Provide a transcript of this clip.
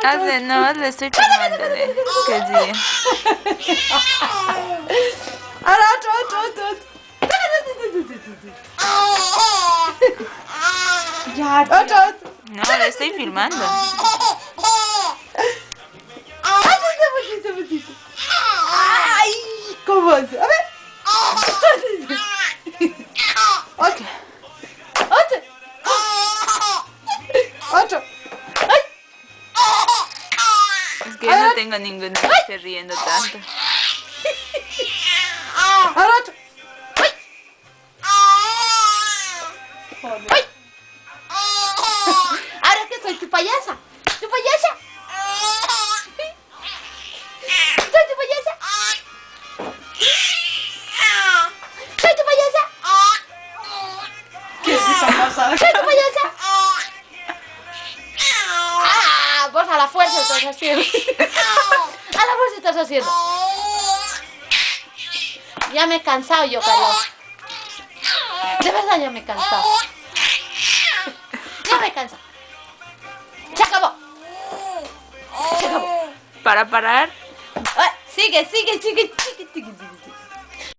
Hazle, no, le estoy filmándole. Que sí. Ahora otro. Ya, otro. No, le estoy filmando. Ay, ¿cómo hace? A ver. Otro. Otro. Ay. Es que yo no tengo ninguno que esté riendo tanto. Ahora otro. Ay. Ahora que soy tu payasa. Tu payasa. Soy tu payasa. Soy tu payasa. ¿Qué es esa pasada? Soy tu payasa. Ah, pues a la fuerza estás haciendo. A la fuerza estás haciendo. Ya me he cansado yo, Carlos. De verdad ya me he cansado. Ya me he cansado. Se acabó. Se acabó. Para parar. Sigue.